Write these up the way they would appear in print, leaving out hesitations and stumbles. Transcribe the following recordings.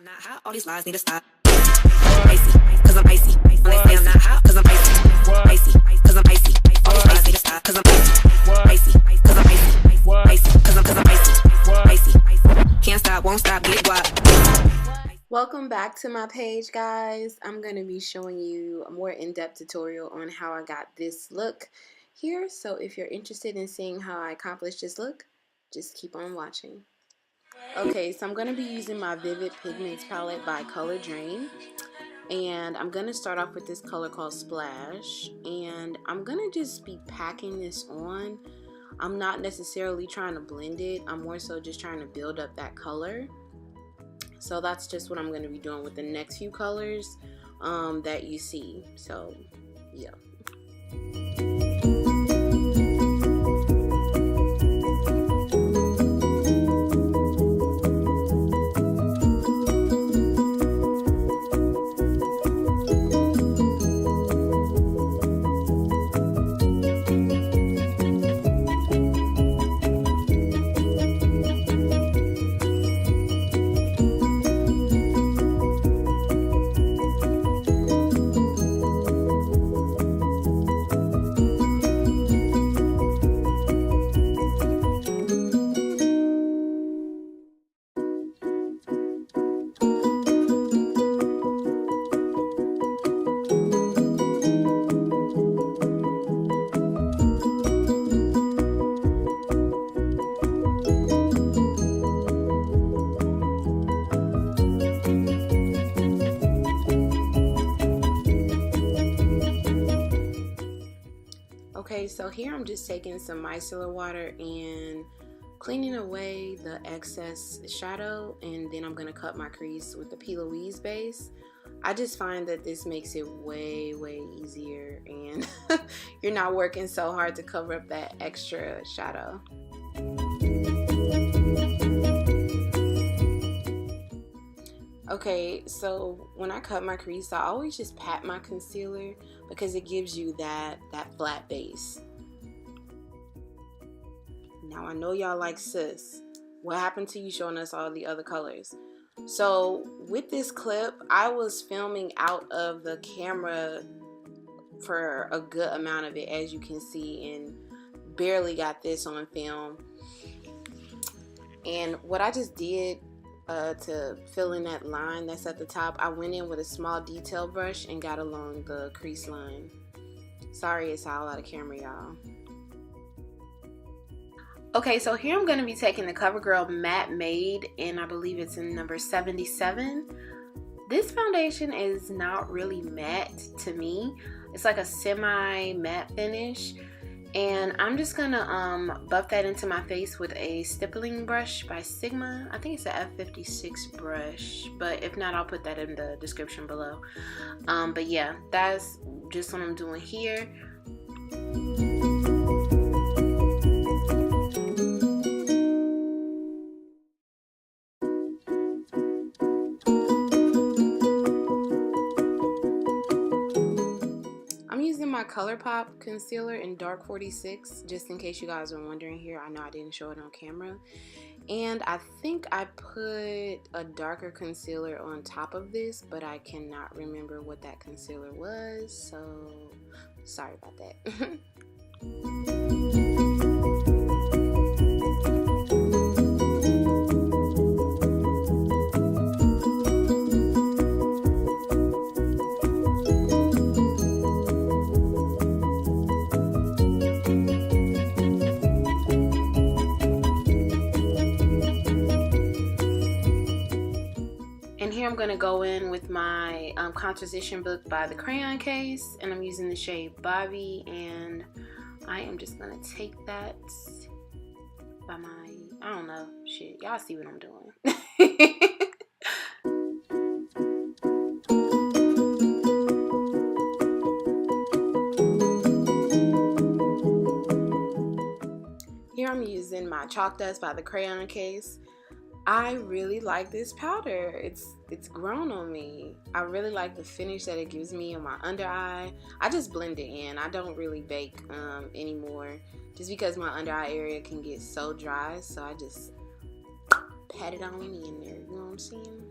I'm not hot, all these lies need to stop. Icy, cause I'm icy. When they say I'm not hot, cause I'm icy. Icy, cause I'm icy. All these lies need to stop, cause I'm icy. Icy, cause I'm icy. Icy, cause I'm icy. Icy, can't stop, won't stop, get guap. Welcome back to my page, guys. I'm going to be showing you a more in-depth tutorial on how I got this look here. So if you're interested in seeing how I accomplished this look, just keep on watching. Okay, so I'm going to be using my Vivid Pigments palette by Color Drain. And I'm going to start off with this color called Splash. And I'm going to just be packing this on. I'm not necessarily trying to blend it. I'm more so just trying to build up that color. So that's just what I'm going to be doing with the next few colors that you see. So, yeah. Okay, so here I'm just taking some micellar water and cleaning away the excess shadow, and then I'm going to cut my crease with the P. Louise base. I just find that this makes it way easier, and you're not working so hard to cover up that extra shadow. Okay, so when I cut my crease, I always just pat my concealer because it gives you that flat base. Now I know y'all like, sis, what happened to you showing us all the other colors? So with this clip, I was filming out of the camera for a good amount of it, as you can see, and barely got this on film. And what I just did to fill in that line that's at the top, I went in with a small detail brush and got along the crease line. Sorry it's all out of camera, y'all. Okay, so here I'm going to be taking the CoverGirl Matte Made, and I believe it's in number 77. This foundation is not really matte to me. It's like a semi-matte finish. And I'm just gonna buff that into my face with a stippling brush by Sigma. I think it's a F56 brush, but if not, I'll put that in the description below. But yeah, that's just what I'm doing here. My ColourPop concealer in dark 46, just in case you guys are wondering here. I know I didn't show it on camera, and I think I put a darker concealer on top of this, but I cannot remember what that concealer was, so sorry about that. I'm going to go in with my contoursition book by the Crayon Case, and I'm using the shade Bobby, and I am just going to take that by my, I don't know, shit, y'all see what I'm doing. Here I'm using my Chalk Dust by the Crayon Case. I really like this powder. It's grown on me. I really like the finish that it gives me on my under eye. I just blend it in. I don't really bake anymore, just because my under eye area can get so dry. So I just pat it on in there. You know what I'm saying?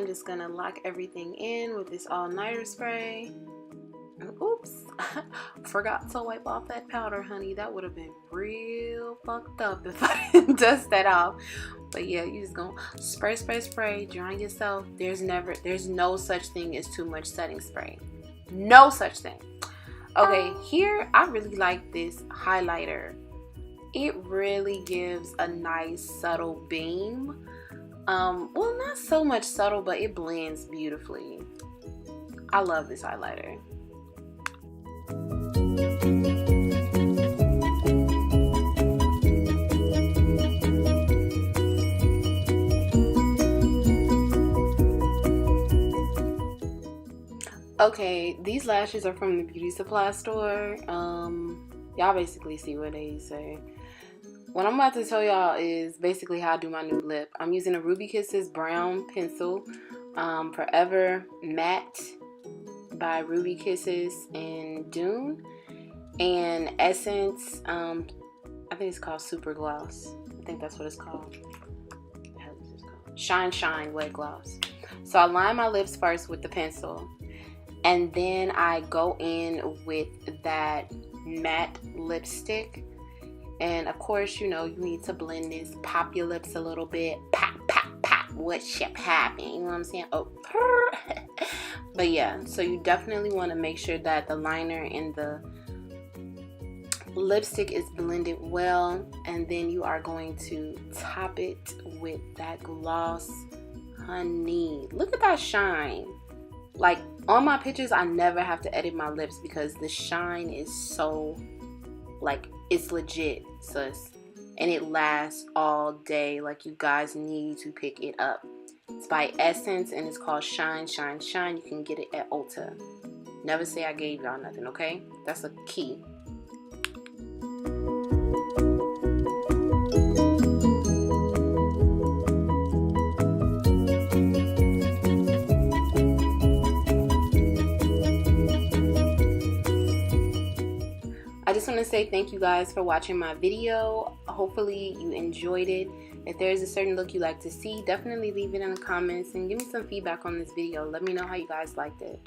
I'm just gonna lock everything in with this all-nighter spray. Oops, forgot to wipe off that powder, honey. That would have been real fucked up if I didn't dust that off. But yeah, you just gonna spray, spray, spray, drying yourself. There's no such thing as too much setting spray. No such thing. Okay, here I really like this highlighter. It really gives a nice subtle beam. Well, not so much subtle, but it blends beautifully. I love this highlighter. Okay, these lashes are from the beauty supply store. Y'all basically see what they say. What I'm about to tell y'all is basically how I do my new lip. I'm using a Ruby Kisses brown pencil, Forever Matte by Ruby Kisses and Dune, and Essence, I think it's called Super Gloss. I think that's what it's called. How is this called? Shine Shine Wet Gloss. So I line my lips first with the pencil, and then I go in with that matte lipstick. And of course, you know, you need to blend this. Pop your lips a little bit. Pop, pop, pop. What shit happened? You know what I'm saying? Oh, but yeah, so you definitely want to make sure that the liner and the lipstick is blended well. And then you are going to top it with that gloss. Honey, look at that shine. Like, on my pictures, I never have to edit my lips because the shine is so, like, it's legit, sis. And it lasts all day. Like, you guys need to pick it up. It's by Essence and it's called Shine Shine Shine. You can get it at Ulta. Never say I gave y'all nothing, okay? That's a key. I just want to say thank you guys for watching my video. Hopefully you enjoyed it. If there is a certain look you like to see, definitely leave it in the comments and give me some feedback on this video. Let me know how you guys liked it.